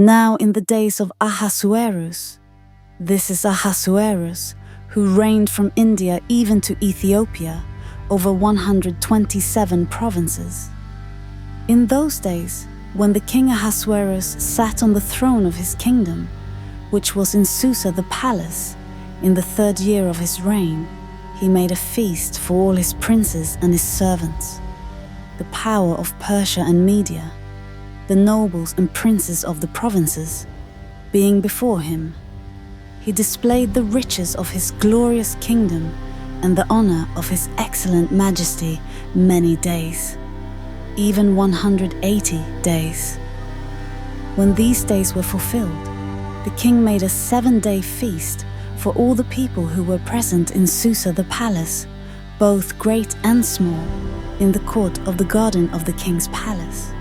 Now in the days of Ahasuerus, this is Ahasuerus, who reigned from India even to Ethiopia, over 127 provinces. In those days, when the king Ahasuerus sat on the throne of his kingdom, which was in Susa the palace, in the 3rd year of his reign, he made a feast for all his princes and his servants, the power of Persia and Media, the nobles and princes of the provinces, being before him. He displayed the riches of his glorious kingdom and the honor of his excellent majesty many days, even 180 days. When these days were fulfilled, the king made a 7-day feast for all the people who were present in Susa the palace, both great and small, in the court of the garden of the king's palace.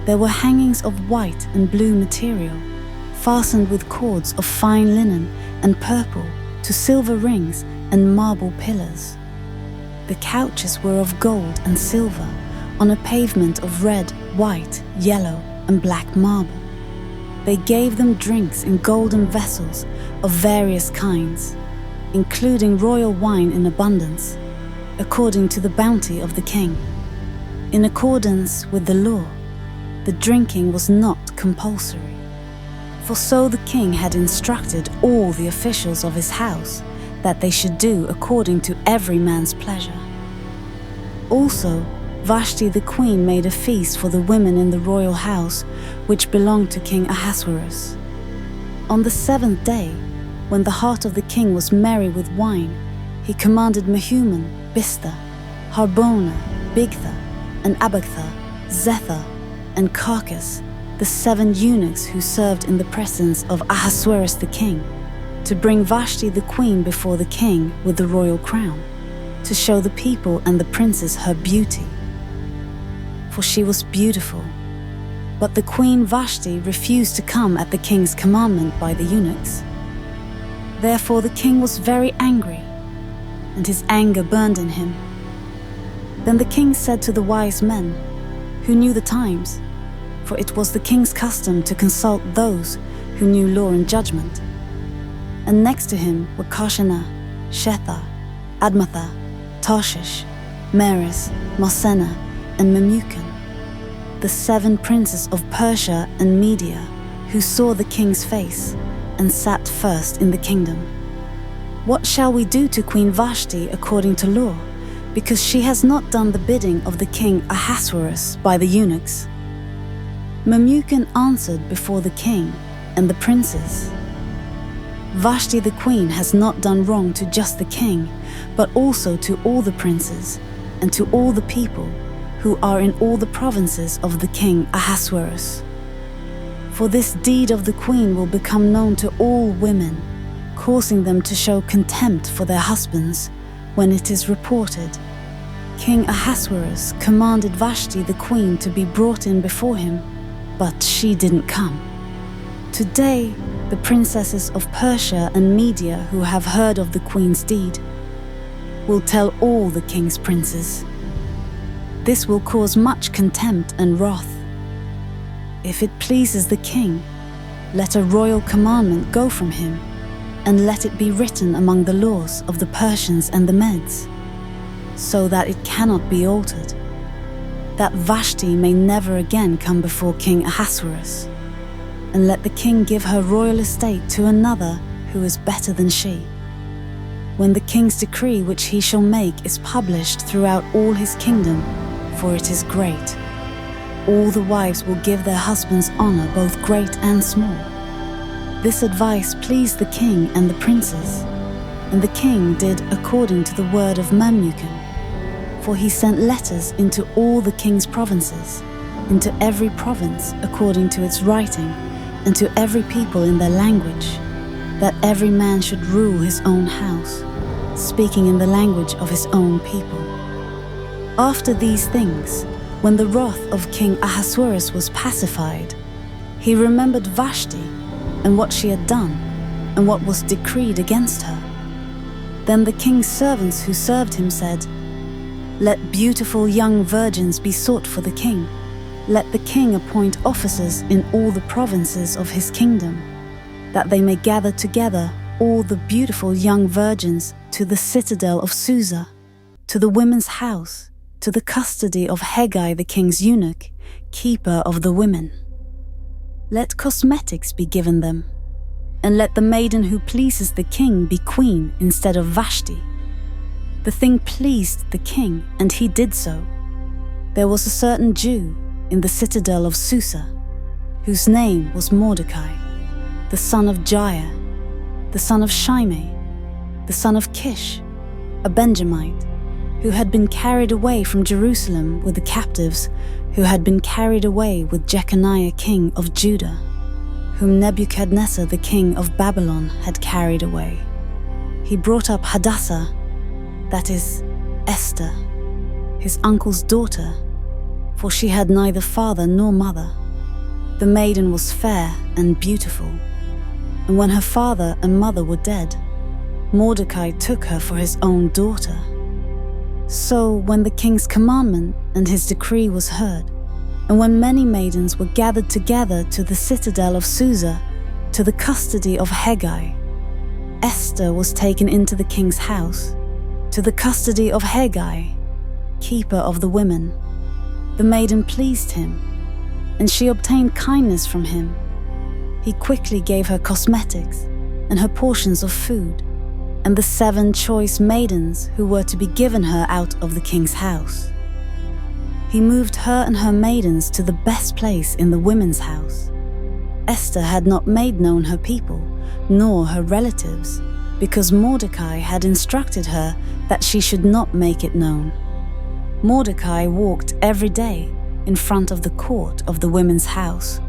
There were hangings of white and blue material, fastened with cords of fine linen and purple to silver rings and marble pillars. The couches were of gold and silver, on a pavement of red, white, yellow, and black marble. They gave them drinks in golden vessels of various kinds, including royal wine in abundance, according to the bounty of the king. In accordance with the law, the drinking was not compulsory, for so the king had instructed all the officials of his house that they should do according to every man's pleasure. Also, Vashti the queen made a feast for the women in the royal house which belonged to King Ahasuerus. On the 7th day, when the heart of the king was merry with wine, he commanded Mehuman, Biztha, Harbona, Bigtha, and Abagtha, Zethar, and Carcass, the 7 eunuchs who served in the presence of Ahasuerus the king, to bring Vashti the queen before the king with the royal crown, to show the people and the princes her beauty. For she was beautiful. But the queen Vashti refused to come at the king's commandment by the eunuchs. Therefore the king was very angry, and his anger burned in him. Then the king said to the wise men, who knew the times, for it was the king's custom to consult those who knew law and judgment. And next to him were Karshena, Shethar, Admatha, Tarshish, Meres, Marsena, and Memucan, the 7 princes of Persia and Media, who saw the king's face and sat first in the kingdom. What shall we do to Queen Vashti according to law, because she has not done the bidding of the king Ahasuerus by the eunuchs? Memucan answered before the king and the princes, Vashti the queen has not done wrong to just the king, but also to all the princes and to all the people who are in all the provinces of the king Ahasuerus. For this deed of the queen will become known to all women, causing them to show contempt for their husbands when it is reported, King Ahasuerus commanded Vashti the queen to be brought in before him, but she didn't come. Today, the princesses of Persia and Media who have heard of the queen's deed will tell all the king's princes. This will cause much contempt and wrath. If it pleases the king, let a royal commandment go from him, and let it be written among the laws of the Persians and the Medes, so that it cannot be altered, that Vashti may never again come before King Ahasuerus, and let the king give her royal estate to another who is better than she. When the king's decree which he shall make is published throughout all his kingdom, for it is great, all the wives will give their husbands honor, both great and small. This advice pleased the king and the princes, and the king did according to the word of Memucan, for he sent letters into all the king's provinces, into every province according to its writing, and to every people in their language, that every man should rule his own house, speaking in the language of his own people. After these things, when the wrath of King Ahasuerus was pacified, he remembered Vashti and what she had done, and what was decreed against her. Then the king's servants who served him said, "Let beautiful young virgins be sought for the king, Let the king appoint officers in all the provinces of his kingdom, that they may gather together all the beautiful young virgins to the citadel of Susa, to the women's house, to the custody of Hegai the king's eunuch, keeper of the women. Let cosmetics be given them, and let the maiden who pleases the king be queen instead of Vashti. The thing pleased the king, and he did so. There was a certain Jew in the citadel of Susa, whose name was Mordecai, the son of Jair, the son of Shimei, the son of Kish, a Benjamite, who had been carried away from Jerusalem with the captives who had been carried away with Jeconiah king of Judah, whom Nebuchadnezzar the king of Babylon had carried away. He brought up Hadassah, that is, Esther, his uncle's daughter, for she had neither father nor mother. The maiden was fair and beautiful, and when her father and mother were dead, Mordecai took her for his own daughter. So when the king's commandment and his decree was heard, and when many maidens were gathered together to the citadel of Susa, to the custody of Hegai, Esther was taken into the king's house, to the custody of Hegai, keeper of the women. The maiden pleased him, and she obtained kindness from him. He quickly gave her cosmetics and her portions of food, and the 7 choice maidens who were to be given her out of the king's house. He moved her and her maidens to the best place in the women's house. Esther had not made known her people, nor her relatives, because Mordecai had instructed her that she should not make it known. Mordecai walked every day in front of the court of the women's house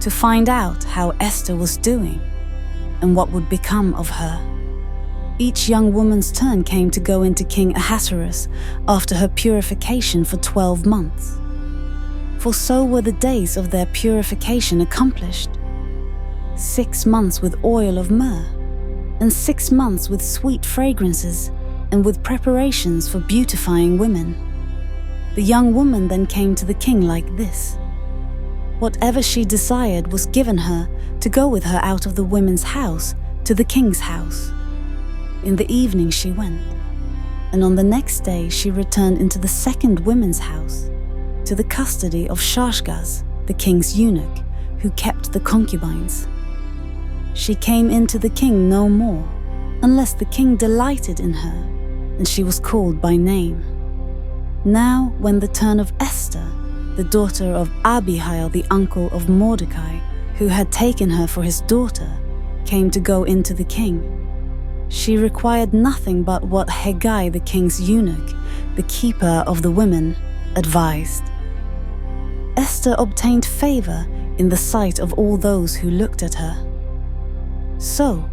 to find out how Esther was doing and what would become of her. Each young woman's turn came to go into King Ahasuerus after her purification for 12 months. For so were the days of their purification accomplished: 6 months with oil of myrrh, and 6 months with sweet fragrances and with preparations for beautifying women. The young woman then came to the king like this. Whatever she desired was given her to go with her out of the women's house to the king's house. In the evening she went, and on the next day she returned into the second women's house, to the custody of Shashgaz, the king's eunuch, who kept the concubines. She came into the king no more, unless the king delighted in her, and she was called by name. Now, when the turn of Esther, the daughter of Abihail, the uncle of Mordecai, who had taken her for his daughter, came to go into the king, she required nothing but what Hegai, the king's eunuch, the keeper of the women, advised. Esther obtained favor in the sight of all those who looked at her. So,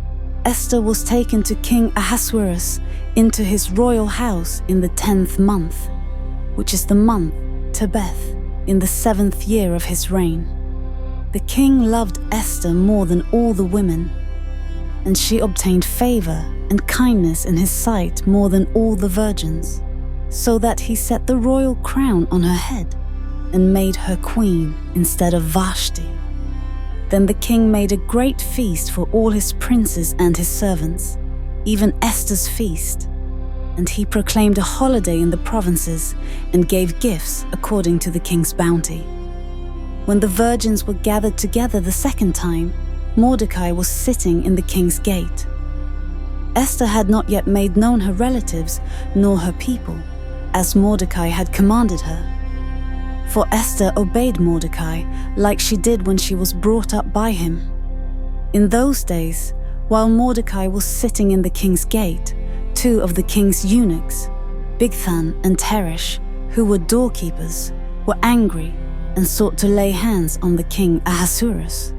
Esther was taken to King Ahasuerus into his royal house in the 10th month, which is the month Tebeth, in the 7th year of his reign. The king loved Esther more than all the women, and she obtained favor and kindness in his sight more than all the virgins, so that he set the royal crown on her head and made her queen instead of Vashti. Then the king made a great feast for all his princes and his servants, even Esther's feast, and he proclaimed a holiday in the provinces and gave gifts according to the king's bounty. When the virgins were gathered together the second time, Mordecai was sitting in the king's gate. Esther had not yet made known her relatives nor her people, as Mordecai had commanded her. For Esther obeyed Mordecai like she did when she was brought up by him. In those days, while Mordecai was sitting in the king's gate, 2 of the king's eunuchs, Bigthan and Teresh, who were doorkeepers, were angry and sought to lay hands on the king Ahasuerus.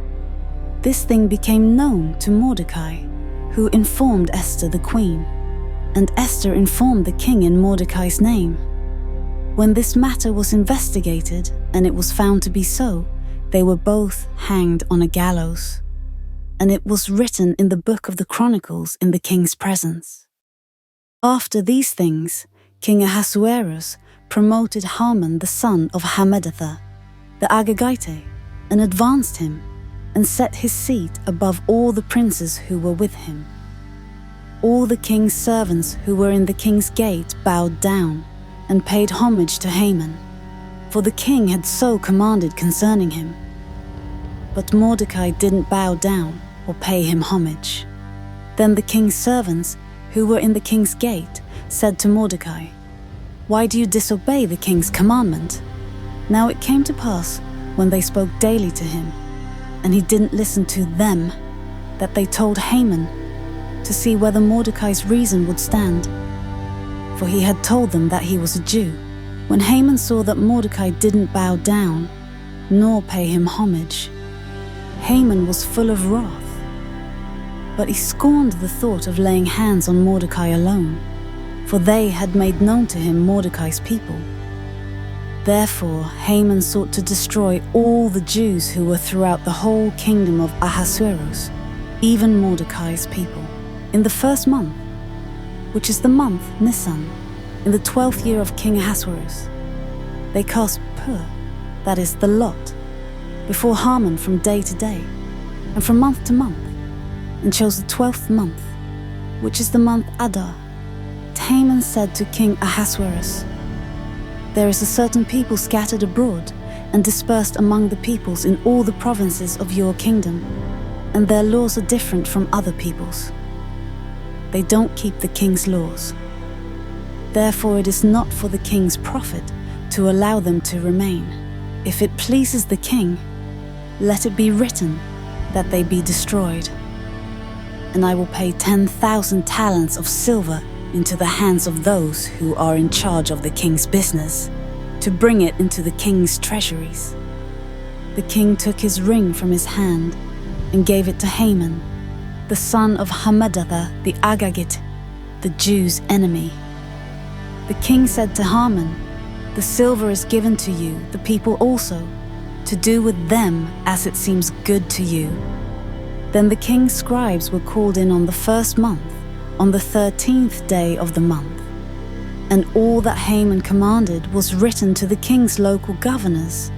This thing became known to Mordecai, who informed Esther the queen, and Esther informed the king in Mordecai's name. When this matter was investigated and it was found to be so, they were both hanged on a gallows. And it was written in the book of the Chronicles in the king's presence. After these things, King Ahasuerus promoted Haman the son of Hammedatha, the Agagite, and advanced him, and set his seat above all the princes who were with him. All the king's servants who were in the king's gate bowed down and paid homage to Haman, for the king had so commanded concerning him. But Mordecai didn't bow down or pay him homage. Then the king's servants who were in the king's gate said to Mordecai, "Why do you disobey the king's commandment?" Now it came to pass, when they spoke daily to him, and he didn't listen to them, that they told Haman to see whether Mordecai's reason would stand. For he had told them that he was a Jew. When Haman saw that Mordecai didn't bow down, nor pay him homage, Haman was full of wrath. But he scorned the thought of laying hands on Mordecai alone, for they had made known to him Mordecai's people. Therefore Haman sought to destroy all the Jews who were throughout the whole kingdom of Ahasuerus, even Mordecai's people. In the first month, which is the month Nisan, in the 12th year of King Ahasuerus, they cast pur, that is, the lot, before Haman from day to day, and from month to month, and chose the 12th month, which is the month Adar. Haman said to King Ahasuerus, "There is a certain people scattered abroad and dispersed among the peoples in all the provinces of your kingdom, and their laws are different from other peoples. They don't keep the king's laws. Therefore it is not for the king's profit to allow them to remain. If it pleases the king, let it be written that they be destroyed. And I will pay 10,000 talents of silver into the hands of those who are in charge of the king's business, to bring it into the king's treasuries." The king took his ring from his hand and gave it to Haman, the son of Hammedatha the Agagite, the Jews' enemy. The king said to Haman, "The silver is given to you, the people also, to do with them as it seems good to you." Then the king's scribes were called in on the first month, on the 13th day of the month, and all that Haman commanded was written to the king's local governors,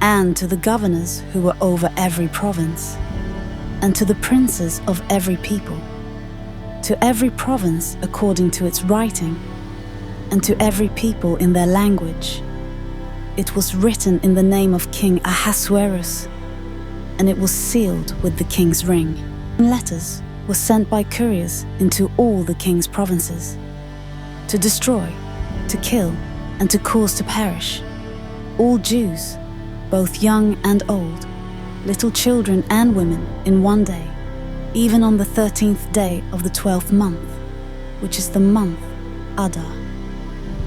and to the governors who were over every province, and to the princes of every people, to every province according to its writing, and to every people in their language. It was written in the name of King Ahasuerus, and it was sealed with the king's ring. Letters were sent by couriers into all the king's provinces, to destroy, to kill, and to cause to perish all Jews, both young and old, little children and women, in one day, even on the 13th day of the 12th month, which is the month Adar,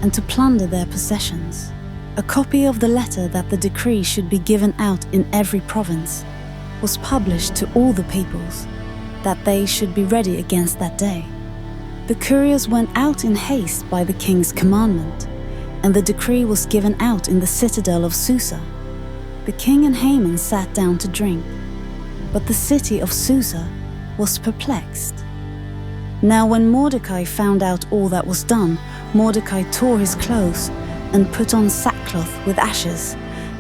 and to plunder their possessions. A copy of the letter that the decree should be given out in every province was published to all the peoples, that they should be ready against that day. The couriers went out in haste by the king's commandment, and the decree was given out in the citadel of Susa. The king and Haman sat down to drink, but the city of Susa was perplexed. Now when Mordecai found out all that was done, Mordecai tore his clothes and put on sackcloth with ashes,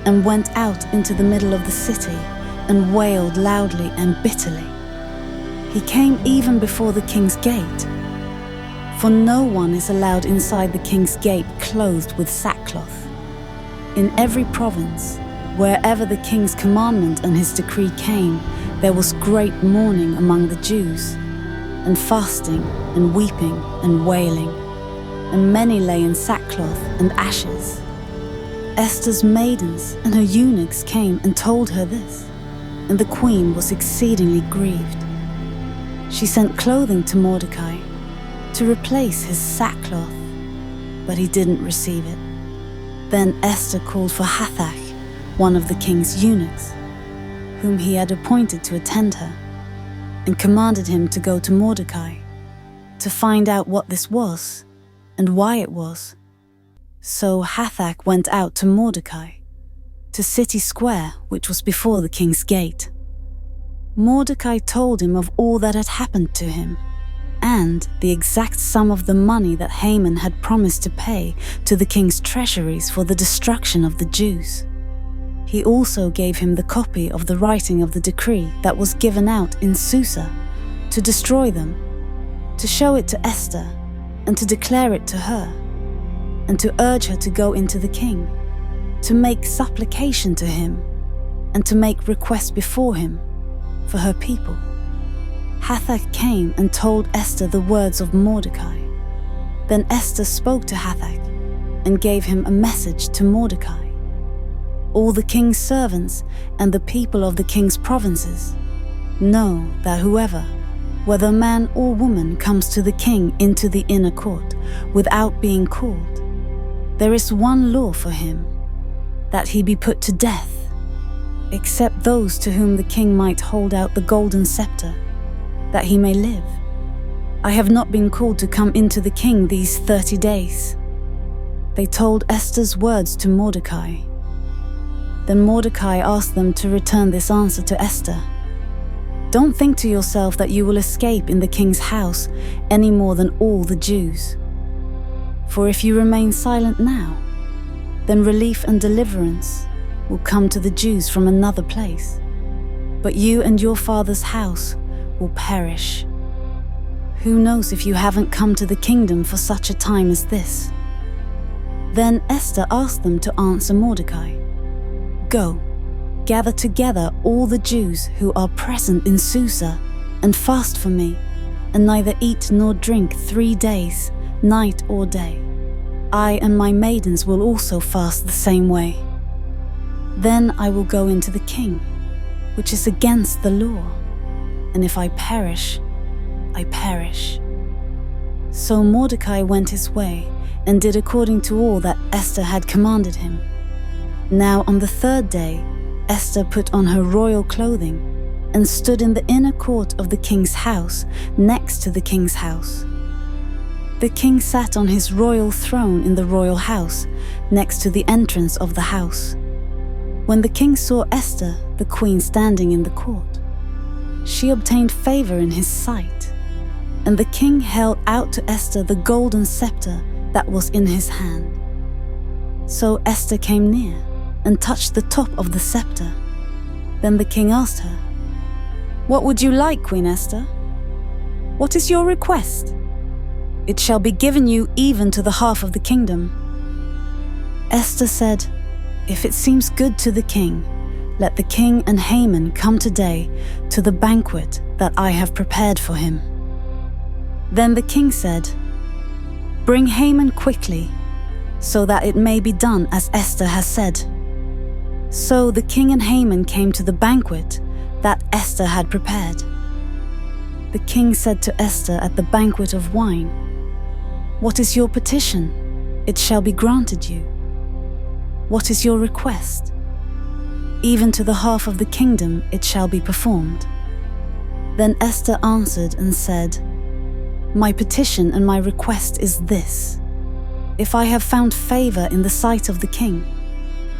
and went out into the middle of the city and wailed loudly and bitterly. He came even before the king's gate, for no one is allowed inside the king's gate clothed with sackcloth. In every province, wherever the king's commandment and his decree came, there was great mourning among the Jews, and fasting and weeping and wailing, and many lay in sackcloth and ashes. Esther's maidens and her eunuchs came and told her this, and the queen was exceedingly grieved. She sent clothing to Mordecai to replace his sackcloth, but he didn't receive it. Then Esther called for Hathach, one of the king's eunuchs, whom he had appointed to attend her, and commanded him to go to Mordecai, to find out what this was, and why it was. So Hathach went out to Mordecai, to City Square, which was before the king's gate. Mordecai told him of all that had happened to him, and the exact sum of the money that Haman had promised to pay to the king's treasuries for the destruction of the Jews. He also gave him the copy of the writing of the decree that was given out in Susa, to destroy them, to show it to Esther, and to declare it to her, and to urge her to go into the king, to make supplication to him, and to make request before him for her people. Hathach came and told Esther the words of Mordecai. Then Esther spoke to Hathach and gave him a message to Mordecai. All the king's servants and the people of the king's provinces know that whoever, whether man or woman, comes to the king into the inner court without being called, there is one law for him, that he be put to death, except those to whom the king might hold out the golden scepter, that he may live. I have not been called to come into the king these 30 days. They told Esther's words to Mordecai. Then Mordecai asked them to return this answer to Esther. Don't think to yourself that you will escape in the king's house any more than all the Jews. For if you remain silent now, then relief and deliverance will come to the Jews from another place. But you and your father's house will perish. Who knows if you haven't come to the kingdom for such a time as this? Then Esther asked them to answer Mordecai. Go, gather together all the Jews who are present in Susa, and fast for me, and neither eat nor drink 3 days, night or day. I and my maidens will also fast the same way. Then I will go into the king, which is against the law, and if I perish, I perish. So Mordecai went his way and did according to all that Esther had commanded him. Now on the 3rd day, Esther put on her royal clothing and stood in the inner court of the king's house, next to the king's house. The king sat on his royal throne in the royal house, next to the entrance of the house. When the king saw Esther, the queen, standing in the court, she obtained favor in his sight, and the king held out to Esther the golden scepter that was in his hand. So Esther came near and touched the top of the scepter. Then the king asked her, "What would you like, Queen Esther? What is your request? It shall be given you even to the half of the kingdom." Esther said, "If it seems good to the king, let the king and Haman come today to the banquet that I have prepared for him." Then the king said, "Bring Haman quickly, so that it may be done as Esther has said." So the king and Haman came to the banquet that Esther had prepared. The king said to Esther at the banquet of wine, "What is your petition? It shall be granted you. What is your request? Even to the half of the kingdom it shall be performed." Then Esther answered and said, "My petition and my request is this: if I have found favor in the sight of the king,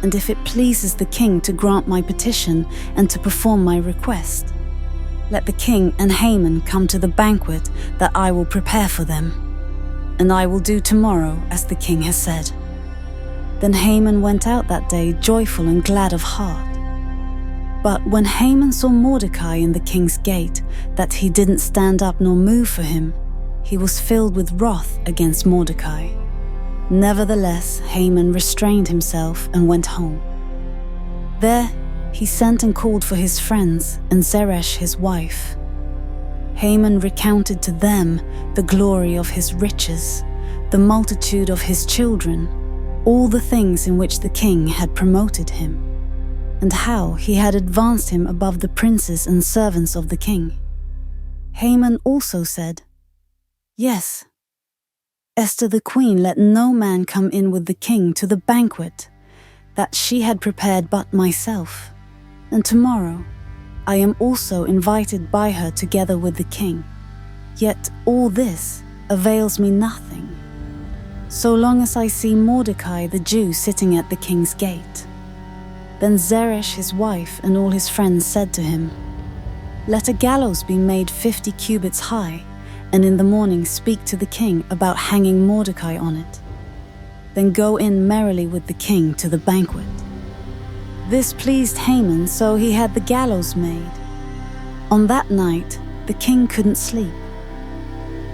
and if it pleases the king to grant my petition and to perform my request, let the king and Haman come to the banquet that I will prepare for them, and I will do tomorrow as the king has said." Then Haman went out that day joyful and glad of heart. But when Haman saw Mordecai in the king's gate, that he didn't stand up nor move for him, he was filled with wrath against Mordecai. Nevertheless, Haman restrained himself and went home. There he sent and called for his friends and Zeresh his wife. Haman recounted to them the glory of his riches, the multitude of his children, all the things in which the king had promoted him, and how he had advanced him above the princes and servants of the king. Haman also said, "Yes, Esther the queen let no man come in with the king to the banquet that she had prepared but myself, and tomorrow I am also invited by her together with the king. Yet all this avails me nothing, so long as I see Mordecai the Jew sitting at the king's gate." Then Zeresh his wife and all his friends said to him, "Let a gallows be made 50 cubits high, and in the morning speak to the king about hanging Mordecai on it. Then go in merrily with the king to the banquet." This pleased Haman, so he had the gallows made. On that night, the king couldn't sleep.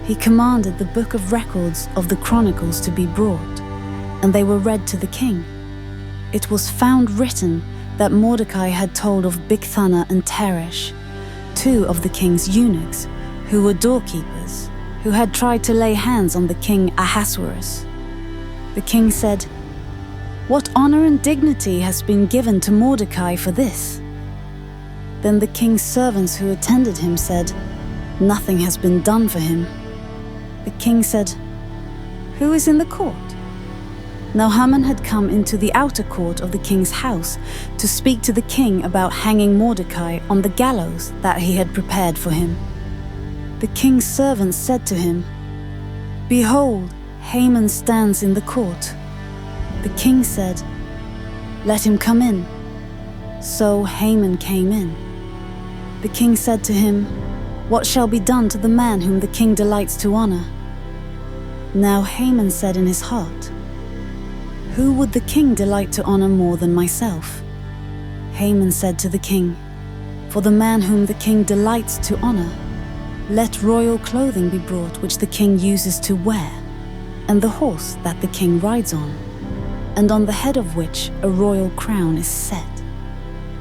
He commanded the book of records of the Chronicles to be brought, and they were read to the king. It was found written that Mordecai had told of Bigthana and Teresh, two of the king's eunuchs, who were doorkeepers, who had tried to lay hands on the king Ahasuerus. The king said, "What honor and dignity has been given to Mordecai for this?" Then the king's servants who attended him said, "Nothing has been done for him." The king said, "Who is in the court?" Now Haman had come into the outer court of the king's house to speak to the king about hanging Mordecai on the gallows that he had prepared for him. The king's servants said to him, "Behold, Haman stands in the court." The king said, "Let him come in." So Haman came in. The king said to him, "What shall be done to the man whom the king delights to honor?" Now Haman said in his heart, "Who would the king delight to honor more than myself?" Haman said to the king, "For the man whom the king delights to honor, let royal clothing be brought which the king uses to wear, and the horse that the king rides on, and on the head of which a royal crown is set.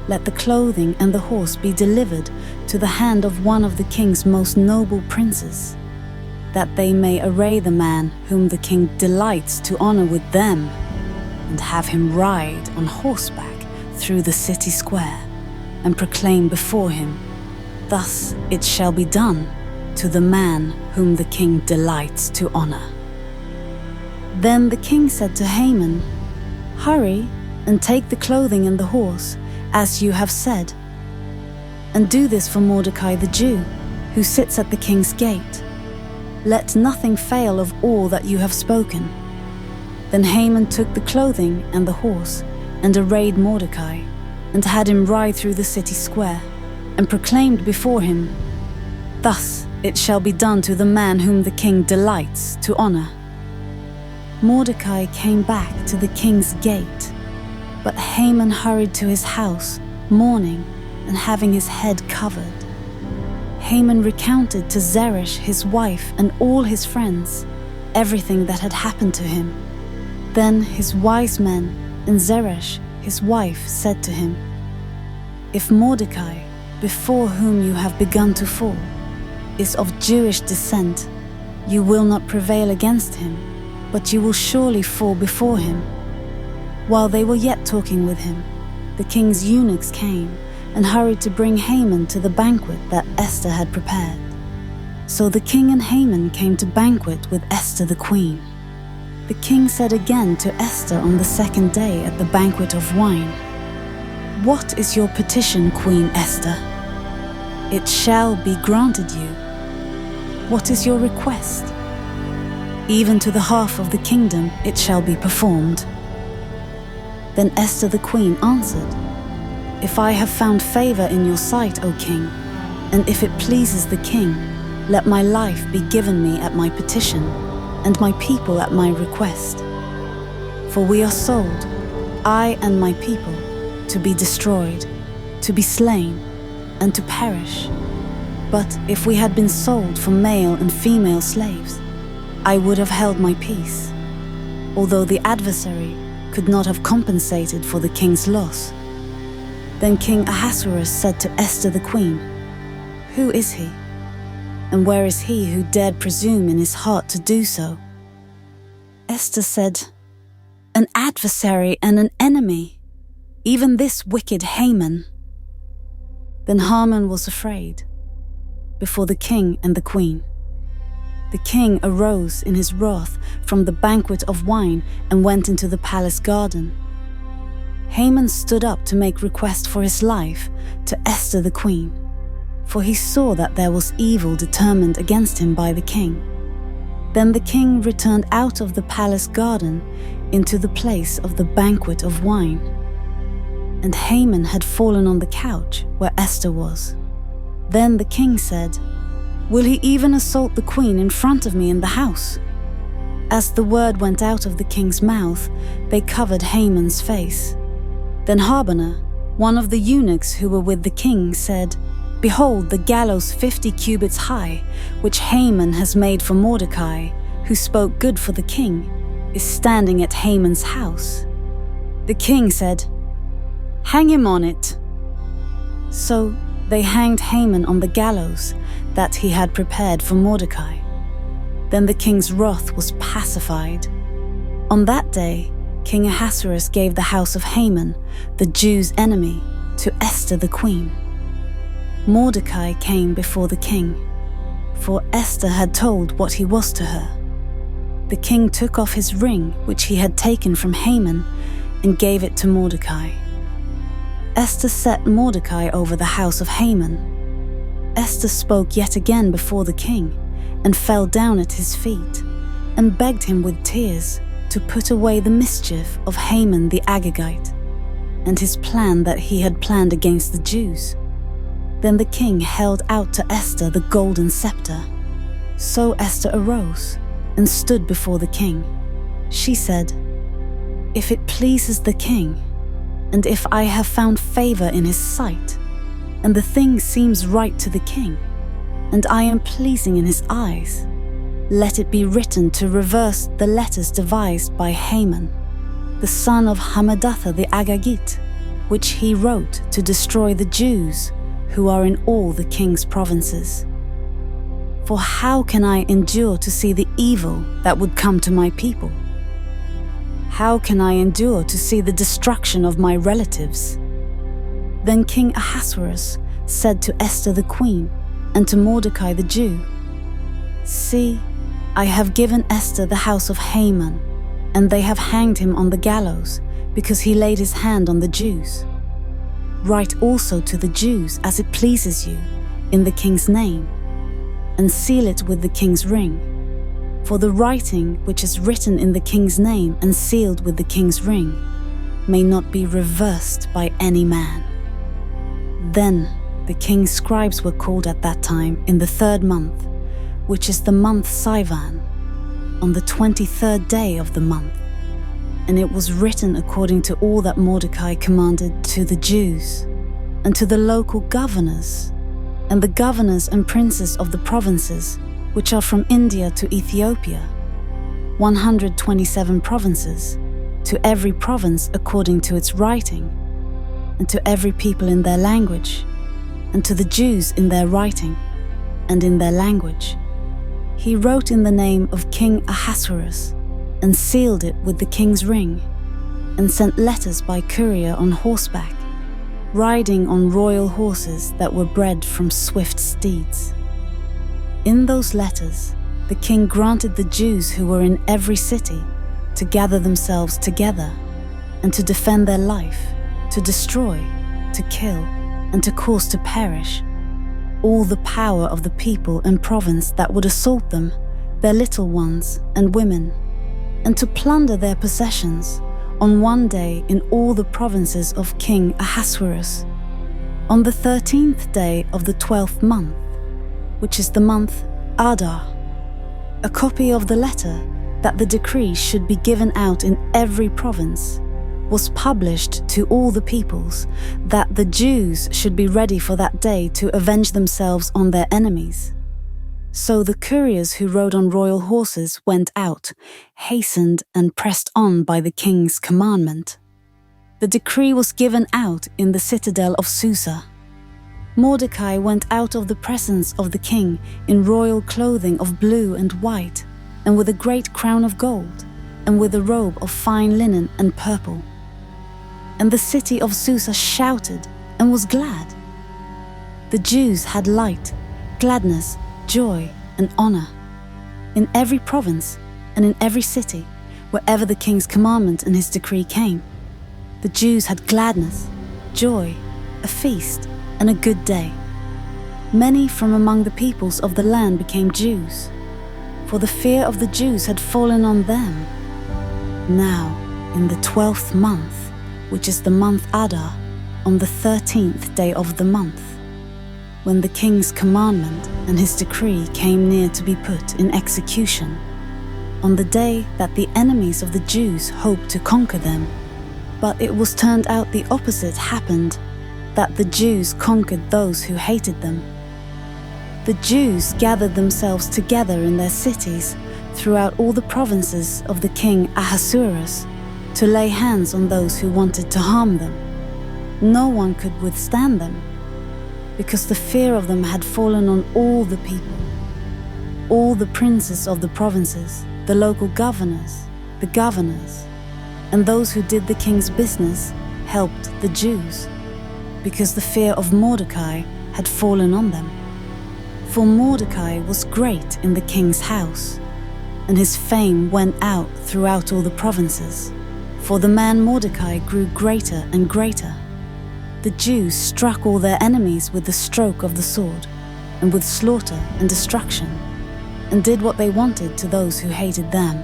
Let the clothing and the horse be delivered to the hand of one of the king's most noble princes, that they may array the man whom the king delights to honor with them, and have him ride on horseback through the city square, and proclaim before him, 'Thus it shall be done to the man whom the king delights to honor.'" Then the king said to Haman, "Hurry and take the clothing and the horse, as you have said, and do this for Mordecai the Jew, who sits at the king's gate. Let nothing fail of all that you have spoken." Then Haman took the clothing and the horse, and arrayed Mordecai, and had him ride through the city square, and proclaimed before him, "Thus it shall be done to the man whom the king delights to honor." Mordecai came back to the king's gate, but Haman hurried to his house, mourning and having his head covered. Haman recounted to Zeresh his wife and all his friends everything that had happened to him. Then his wise men and Zeresh his wife said to him, "If Mordecai, before whom you have begun to fall, is of Jewish descent, you will not prevail against him, but you will surely fall before him." While they were yet talking with him, the king's eunuchs came and hurried to bring Haman to the banquet that Esther had prepared. So the king and Haman came to banquet with Esther the queen. The king said again to Esther on the second day at the banquet of wine, "What is your petition, Queen Esther? It shall be granted you. What is your request? Even to the half of the kingdom it shall be performed." Then Esther the queen answered, "If I have found favor in your sight, O king, and if it pleases the king, let my life be given me at my petition, and my people at my request. For we are sold, I and my people, to be destroyed, to be slain, and to perish. But if we had been sold for male and female slaves, I would have held my peace, although the adversary could not have compensated for the king's loss." Then King Ahasuerus said to Esther the queen, "Who is he? And where is he who dared presume in his heart to do so?" Esther said, "An adversary and an enemy, even this wicked Haman." Then Haman was afraid before the king and the queen. The king arose in his wrath from the banquet of wine and went into the palace garden. Haman stood up to make request for his life to Esther the queen, for he saw that there was evil determined against him by the king. Then the king returned out of the palace garden into the place of the banquet of wine. And Haman had fallen on the couch where Esther was. Then the king said, "Will he even assault the queen in front of me in the house?" As the word went out of the king's mouth, they covered Haman's face. Then Harbonah, One of the eunuchs who were with the king said, "Behold, the gallows 50 cubits high, which Haman has made for Mordecai, who spoke good for the king, is standing at Haman's house." The king said, "Hang him on it." So they hanged Haman on the gallows that he had prepared for Mordecai. Then the king's wrath was pacified. On that day, King Ahasuerus gave the house of Haman, the Jews' enemy, to Esther the queen. Mordecai came before the king, for Esther had told what he was to her. The king took off his ring, which he had taken from Haman, and gave it to Mordecai. Esther set Mordecai over the house of Haman. Esther spoke yet again before the king, and fell down at his feet, and begged him with tears to put away the mischief of Haman the Agagite, and his plan that he had planned against the Jews. Then the king held out to Esther the golden scepter. So Esther arose and stood before the king. She said, "If it pleases the king, and if I have found favor in his sight, and the thing seems right to the king, and I am pleasing in his eyes, let it be written to reverse the letters devised by Haman, the son of Hammedatha the Agagite, which he wrote to destroy the Jews who are in all the king's provinces. For how can I endure to see the evil that would come to my people? How can I endure to see the destruction of my relatives?" Then King Ahasuerus said to Esther the queen and to Mordecai the Jew, "See, I have given Esther the house of Haman, and they have hanged him on the gallows, because he laid his hand on the Jews. Write also to the Jews as it pleases you, in the king's name, and seal it with the king's ring. For the writing which is written in the king's name and sealed with the king's ring may not be reversed by any man." Then the king's scribes were called at that time in the 3rd month, which is the month Sivan, on the 23rd day of the month. And it was written according to all that Mordecai commanded to the Jews, and to the local governors, and the governors and princes of the provinces, which are from India to Ethiopia, 127 provinces, to every province according to its writing, and to every people in their language, and to the Jews in their writing, and in their language. He wrote in the name of King Ahasuerus, and sealed it with the king's ring, and sent letters by courier on horseback, riding on royal horses that were bred from swift steeds. In those letters, the king granted the Jews who were in every city to gather themselves together, and to defend their life, to destroy, to kill, and to cause to perish all the power of the people and province that would assault them, their little ones and women, and to plunder their possessions on one day in all the provinces of King Ahasuerus, on the 13th day of the 12th month, which is the month Adar. A copy of the letter that the decree should be given out in every province was published to all the peoples, that the Jews should be ready for that day to avenge themselves on their enemies. So the couriers who rode on royal horses went out, hastened and pressed on by the king's commandment. The decree was given out in the citadel of Susa. Mordecai went out of the presence of the king in royal clothing of blue and white, and with a great crown of gold, and with a robe of fine linen and purple. And the city of Susa shouted and was glad. The Jews had light, gladness, joy, and honor. In every province and in every city, wherever the king's commandment and his decree came, the Jews had gladness, joy, a feast, and a good day. Many from among the peoples of the land became Jews, for the fear of the Jews had fallen on them. Now, in the 12th month, which is the month Adar, on the 13th day of the month, when the king's commandment and his decree came near to be put in execution, on the day that the enemies of the Jews hoped to conquer them, but it was turned out the opposite happened that the Jews conquered those who hated them. The Jews gathered themselves together in their cities throughout all the provinces of the king Ahasuerus to lay hands on those who wanted to harm them. No one could withstand them, because the fear of them had fallen on all the people. All the princes of the provinces, the local governors, and those who did the king's business helped the Jews, because the fear of Mordecai had fallen on them. For Mordecai was great in the king's house, and his fame went out throughout all the provinces. For the man Mordecai grew greater and greater. The Jews struck all their enemies with the stroke of the sword, and with slaughter and destruction, and did what they wanted to those who hated them.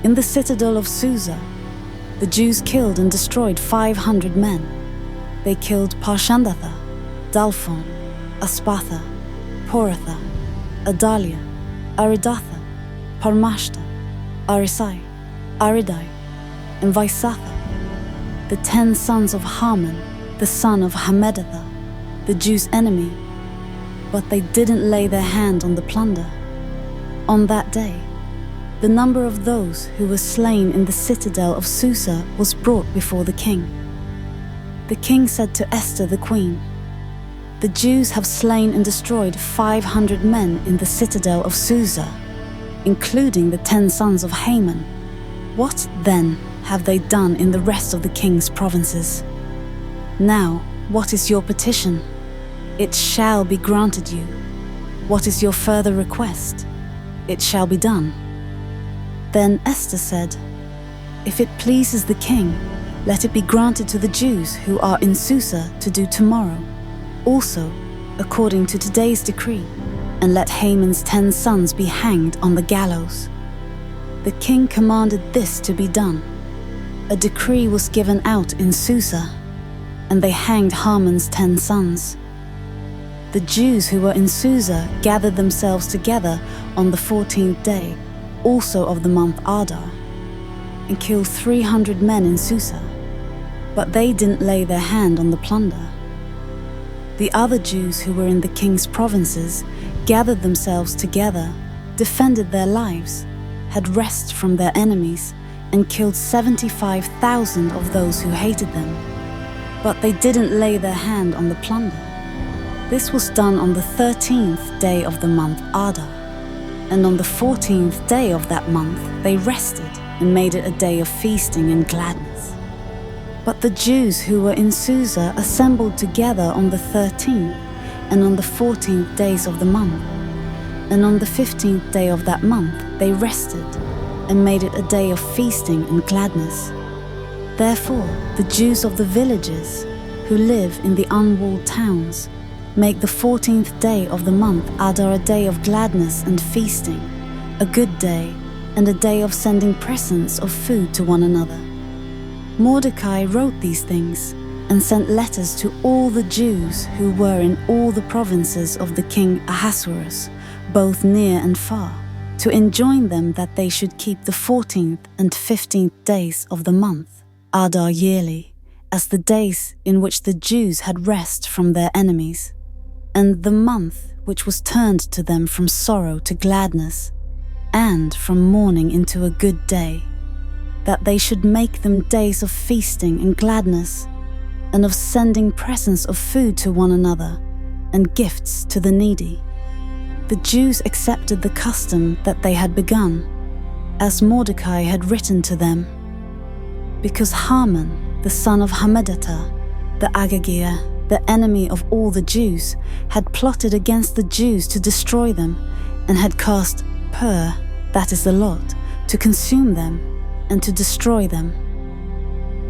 In the citadel of Susa, the Jews killed and destroyed 500 men. They killed Parshandatha, Dalphon, Aspatha, Poratha, Adalia, Aridatha, Parmashta, Arisai, Aridai, and Vaisatha, the 10 sons of Haman, the son of Hammedatha, the Jews' enemy, but they didn't lay their hand on the plunder. On that day, the number of those who were slain in the citadel of Susa was brought before the king. The king said to Esther the queen, "The Jews have slain and destroyed 500 men in the citadel of Susa, including the 10 sons of Haman. What then have they done in the rest of the king's provinces? Now, what is your petition? It shall be granted you. What is your further request? It shall be done." Then Esther said, "If it pleases the king, let it be granted to the Jews who are in Susa to do tomorrow, also according to today's decree, and let Haman's 10 sons be hanged on the gallows." The king commanded this to be done. A decree was given out in Susa, and they hanged Haman's 10 sons. The Jews who were in Susa gathered themselves together on the 14th day, also of the month Adar, and killed 300 men in Susa, but they didn't lay their hand on the plunder. The other Jews who were in the king's provinces gathered themselves together, defended their lives, had rest from their enemies, and killed 75,000 of those who hated them, but they didn't lay their hand on the plunder. This was done on the 13th day of the month Adar, and on the 14th day of that month they rested and made it a day of feasting and gladness. But the Jews who were in Susa assembled together on the 13th and on the 14th days of the month, and on the 15th day of that month they rested and made it a day of feasting and gladness. Therefore the Jews of the villages who live in the unwalled towns make the 14th day of the month Adar a day of gladness and feasting, a good day, and a day of sending presents of food to one another. Mordecai wrote these things and sent letters to all the Jews who were in all the provinces of the king Ahasuerus, both near and far, to enjoin them that they should keep the 14th and 15th days of the month Adar yearly, as the days in which the Jews had rest from their enemies, and the month which was turned to them from sorrow to gladness, and from mourning into a good day, that they should make them days of feasting and gladness, and of sending presents of food to one another, and gifts to the needy. The Jews accepted the custom that they had begun, as Mordecai had written to them, because Haman, the son of Hammedatha, the Agagir, the enemy of all the Jews, had plotted against the Jews to destroy them, and had cast pur, that is the lot, to consume them and to destroy them.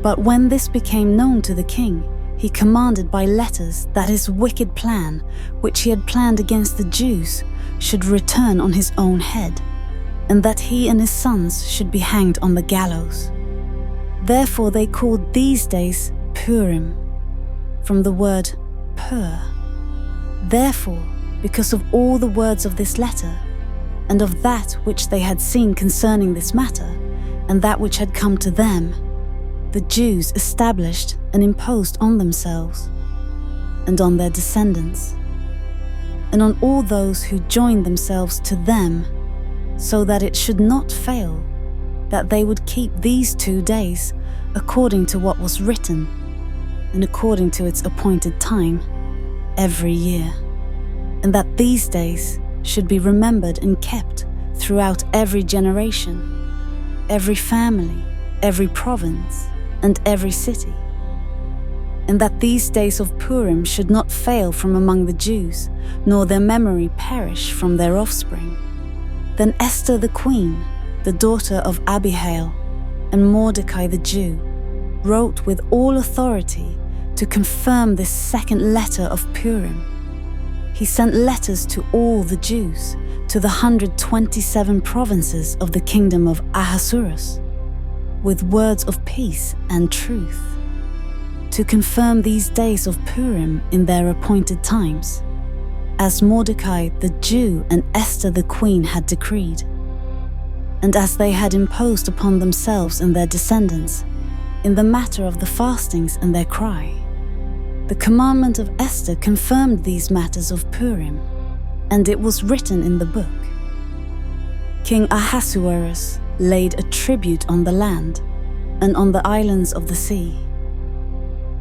But when this became known to the king, he commanded by letters that his wicked plan, which he had planned against the Jews, should return on his own head, and that he and his sons should be hanged on the gallows. Therefore they called these days Purim, from the word pur. Therefore, because of all the words of this letter, and of that which they had seen concerning this matter, and that which had come to them, the Jews established and imposed on themselves and on their descendants, and on all those who joined themselves to them, so that it should not fail, that they would keep these 2 days according to what was written, and according to its appointed time, every year, and that these days should be remembered and kept throughout every generation, every family, every province, and every city, and that these days of Purim should not fail from among the Jews, nor their memory perish from their offspring. Then Esther the queen, the daughter of Abihail, and Mordecai the Jew, wrote with all authority to confirm this second letter of Purim. He sent letters to all the Jews, to the 127 provinces of the kingdom of Ahasuerus, with words of peace and truth, to confirm these days of Purim in their appointed times, as Mordecai the Jew and Esther the queen had decreed, and as they had imposed upon themselves and their descendants, in the matter of the fastings and their cry. The commandment of Esther confirmed these matters of Purim, and it was written in the book. King Ahasuerus laid a tribute on the land and on the islands of the sea.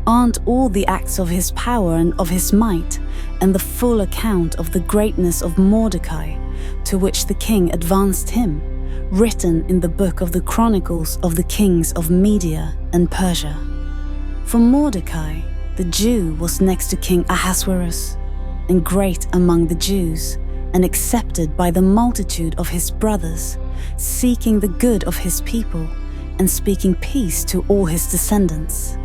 Aren't all the acts of his power and of his might, and the full account of the greatness of Mordecai, to which the king advanced him, written in the book of the Chronicles of the kings of Media and Persia? For Mordecai, the Jew, was next to King Ahasuerus, and great among the Jews, and accepted by the multitude of his brothers, seeking the good of his people, and speaking peace to all his descendants.